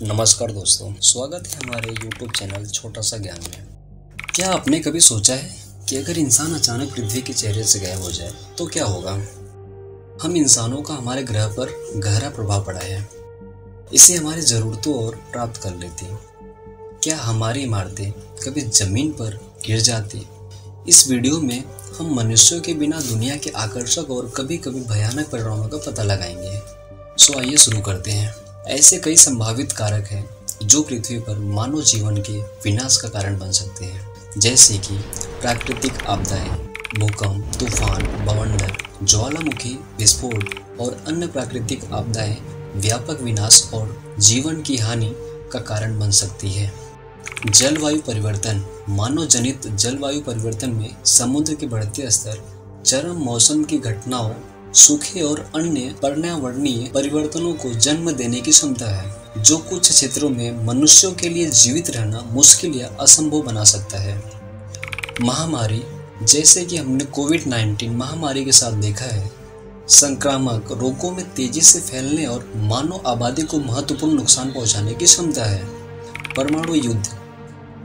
नमस्कार दोस्तों, स्वागत है हमारे YouTube चैनल छोटा सा ज्ञान में। क्या आपने कभी सोचा है कि अगर इंसान अचानक पृथ्वी के चेहरे से गायब हो जाए तो क्या होगा? हम इंसानों का हमारे ग्रह पर गहरा प्रभाव पड़ा है। इसे हमारी ज़रूरतों और प्राप्त कर लेती। क्या हमारी इमारतें कभी ज़मीन पर गिर जाती? इस वीडियो में हम मनुष्यों के बिना दुनिया के आकर्षक और कभी कभी भयानक परिणामों का पता लगाएंगे। सो आइए शुरू करते हैं। ऐसे कई संभावित कारक हैं जो पृथ्वी पर मानव जीवन के विनाश का कारण बन सकते हैं, जैसे कि प्राकृतिक आपदाएं, भूकंप, तूफान, बवंडर, ज्वालामुखी, विस्फोट और अन्य प्राकृतिक आपदाएं व्यापक विनाश और जीवन की हानि का कारण बन सकती है। जलवायु परिवर्तन। मानव जनित जलवायु परिवर्तन में समुद्र के बढ़ते स्तर, चरम मौसम की घटनाओं, सूखे और अन्य पर्यावरणीय परिवर्तनों को जन्म देने की क्षमता है, जो कुछ क्षेत्रों में मनुष्यों के लिए जीवित रहना मुश्किल या असंभव बना सकता है। महामारी, जैसे कि हमने कोविड-19 महामारी के साथ देखा है, संक्रामक रोगों में तेजी से फैलने और मानव आबादी को महत्वपूर्ण नुकसान पहुंचाने की क्षमता है। परमाणु युद्ध।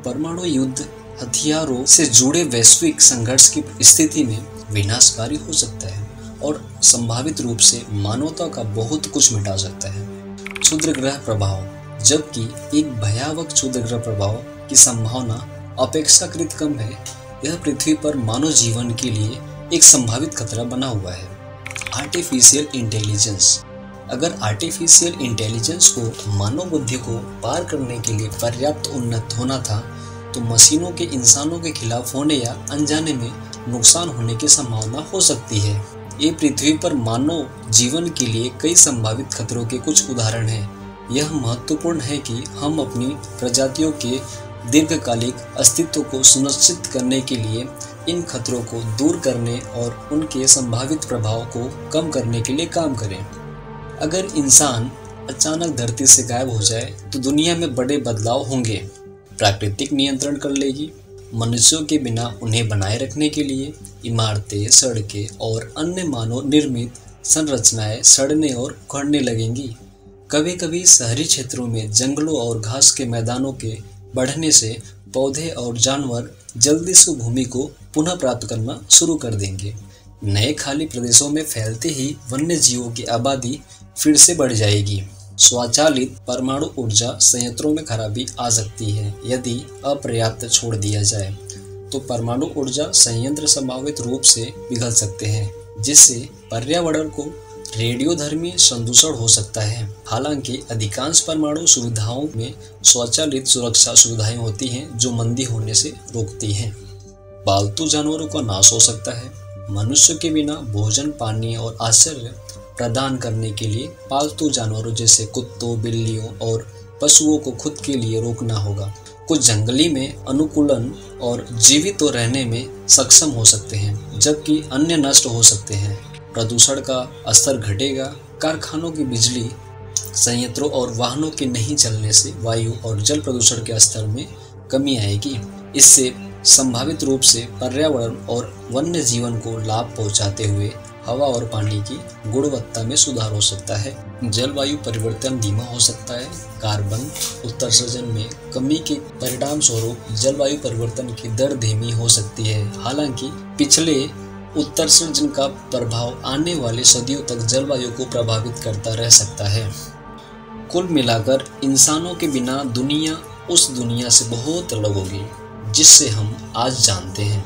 परमाणु युद्ध हथियारों से जुड़े वैश्विक संघर्ष की स्थिति में विनाशकारी हो सकता है और संभावित रूप से मानवता का बहुत कुछ मिटा सकता है। क्षुद्र ग्रह प्रभाव। जबकि एक भयावह क्षुद्र ग्रह प्रभाव की संभावना अपेक्षाकृत कम है, यह पृथ्वी पर मानव जीवन के लिए एक संभावित खतरा बना हुआ है। Artificial intelligence. अगर आर्टिफिशियल इंटेलिजेंस को मानव बुद्धि को पार करने के लिए पर्याप्त उन्नत होना था, तो मशीनों के इंसानों के खिलाफ होने या अनजाने में नुकसान होने की संभावना हो सकती है। ये पृथ्वी पर मानव जीवन के लिए कई संभावित खतरों के कुछ उदाहरण हैं। यह महत्वपूर्ण है कि हम अपनी प्रजातियों के दीर्घकालिक अस्तित्व को सुनिश्चित करने के लिए इन खतरों को दूर करने और उनके संभावित प्रभाव को कम करने के लिए काम करें। अगर इंसान अचानक धरती से गायब हो जाए तो दुनिया में बड़े बदलाव होंगे। प्राकृतिक नियंत्रण कर लेगी। मनुष्यों के बिना उन्हें बनाए रखने के लिए इमारतें, सड़कें और अन्य मानव निर्मित संरचनाएं सड़ने और उखड़ने लगेंगी। कभी कभी शहरी क्षेत्रों में जंगलों और घास के मैदानों के बढ़ने से पौधे और जानवर जल्दी से भूमि को पुनः प्राप्त करना शुरू कर देंगे। नए खाली प्रदेशों में फैलते ही वन्य जीवों की आबादी फिर से बढ़ जाएगी। स्वचालित परमाणु ऊर्जा संयंत्रों में खराबी आ सकती है। यदि अपर्याप्त छोड़ दिया जाए तो परमाणु ऊर्जा संयंत्र संभावित रूप से पिघल सकते हैं, जिससे पर्यावरण को रेडियोधर्मी संदूषण हो सकता है। हालांकि अधिकांश परमाणु सुविधाओं में स्वचालित सुरक्षा सुविधाएं होती हैं जो मंदी होने से रोकती हैं। पालतू जानवरों का नाश हो सकता है। मनुष्य के बिना भोजन, पानी और आश्रय प्रदान करने के लिए पालतू जानवरों जैसे कुत्तों, बिल्लियों और पशुओं को खुद के लिए रोकना होगा। कुछ जंगली में अनुकूलन और जीवित तो रहने में सक्षम हो सकते हैं, जबकि अन्य नष्ट हो सकते हैं। प्रदूषण का स्तर घटेगा। कारखानों की बिजली संयंत्रों और वाहनों के नहीं चलने से वायु और जल प्रदूषण के स्तर में कमी आएगी। इससे संभावित रूप से पर्यावरण और वन्य जीवन को लाभ पहुंचाते हुए हवा और पानी की गुणवत्ता में सुधार हो सकता है। जलवायु परिवर्तन धीमा हो सकता है। कार्बन उत्सर्जन में कमी के परिणाम स्वरूप जलवायु परिवर्तन की दर धीमी हो सकती है। हालांकि पिछले उत्सर्जन का प्रभाव आने वाले सदियों तक जलवायु को प्रभावित करता रह सकता है। कुल मिलाकर इंसानों के बिना दुनिया उस दुनिया से बहुत अलग होगी जिससे हम आज जानते हैं,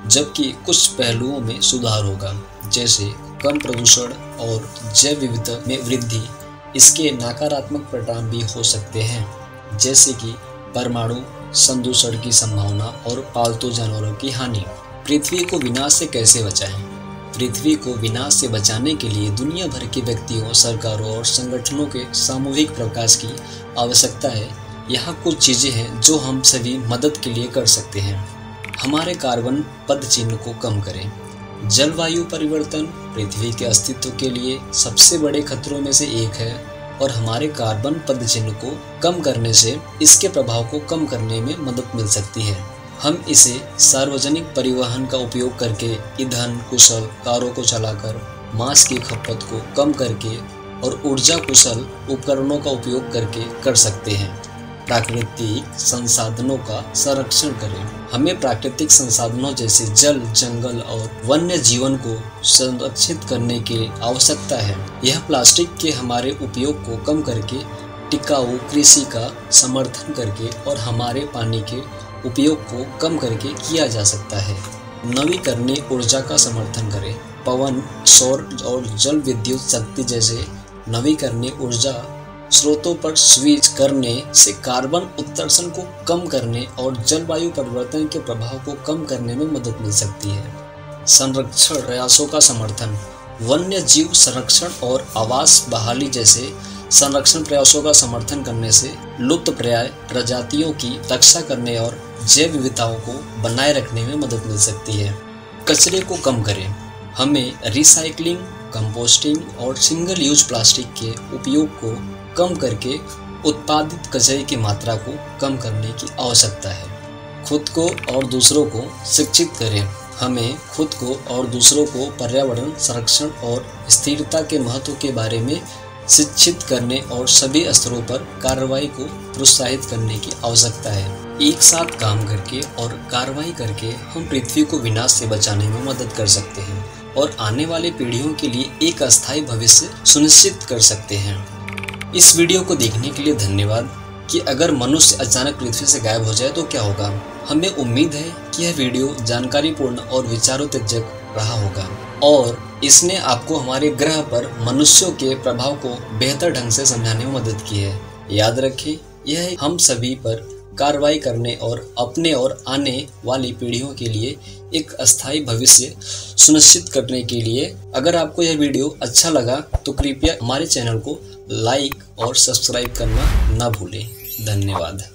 जबकि कुछ पहलुओं में सुधार होगा, जैसे कम प्रदूषण और जैव विविधता में वृद्धि। इसके नकारात्मक परिणाम भी हो सकते हैं, जैसे कि परमाणु संदूषण की संभावना और पालतू जानवरों की हानि। पृथ्वी को विनाश से कैसे बचाएं? पृथ्वी को विनाश से बचाने के लिए दुनिया भर के व्यक्तियों, सरकारों और संगठनों के सामूहिक प्रयास की आवश्यकता है। यहाँ कुछ चीजें हैं जो हम सभी मदद के लिए कर सकते हैं। हमारे कार्बन पदचिह्न को कम करें। जलवायु परिवर्तन पृथ्वी के अस्तित्व के लिए सबसे बड़े खतरों में से एक है और हमारे कार्बन पदचिह्न को कम करने से इसके प्रभाव को कम करने में मदद मिल सकती है। हम इसे सार्वजनिक परिवहन का उपयोग करके, ईंधन कुशल कारों को चलाकर, मांस की खपत को कम करके और ऊर्जा कुशल उपकरणों का उपयोग करके कर सकते हैं। प्राकृतिक संसाधनों का संरक्षण करें। हमें प्राकृतिक संसाधनों जैसे जल, जंगल और वन्य जीवन को संरक्षित करने की आवश्यकता है। यह प्लास्टिक के हमारे उपयोग को कम करके, टिकाऊ कृषि का समर्थन करके और हमारे पानी के उपयोग को कम करके किया जा सकता है। नवीकरणीय ऊर्जा का समर्थन करें। पवन, सौर और जल विद्युत शक्ति जैसे नवीकरणीय ऊर्जा स्रोतों पर स्विच करने से कार्बन उत्सर्जन को कम करने और जलवायु परिवर्तन के प्रभाव को कम करने में मदद मिल सकती है। संरक्षण प्रयासों का समर्थन। वन्य जीव संरक्षण और आवास बहाली जैसे संरक्षण प्रयासों का समर्थन करने से लुप्तप्राय प्रजातियों की रक्षा करने और जैव विविधताओं को बनाए रखने में मदद मिल सकती है। कचरे को कम करें। हमें रिसाइकलिंग, कंपोस्टिंग और सिंगल यूज प्लास्टिक के उपयोग को कम करके उत्पादित कचरे की मात्रा को कम करने की आवश्यकता है। खुद को और दूसरों को शिक्षित करें। हमें खुद को और दूसरों को पर्यावरण संरक्षण और स्थिरता के महत्व के बारे में शिक्षित करने और सभी स्तरों पर कार्रवाई को प्रोत्साहित करने की आवश्यकता है। एक साथ काम करके और कार्रवाई करके हम पृथ्वी को विनाश से बचाने में मदद कर सकते हैं और आने वाले पीढ़ियों के लिए एक अस्थायी भविष्य सुनिश्चित कर सकते हैं। इस वीडियो को देखने के लिए धन्यवाद। कि अगर मनुष्य अचानक पृथ्वी से गायब हो जाए तो क्या होगा? हमें उम्मीद है कि यह वीडियो जानकारीपूर्ण और विचारोत्तेजक रहा होगा और इसने आपको हमारे ग्रह पर मनुष्यों के प्रभाव को बेहतर ढंग से समझाने में मदद की है। याद रखें, यह हम सभी पर कार्रवाई करने और अपने और आने वाली पीढ़ियों के लिए एक अस्थायी भविष्य सुनिश्चित करने के लिए। अगर आपको यह वीडियो अच्छा लगा तो कृपया हमारे चैनल को लाइक और सब्सक्राइब करना ना भूलें। धन्यवाद।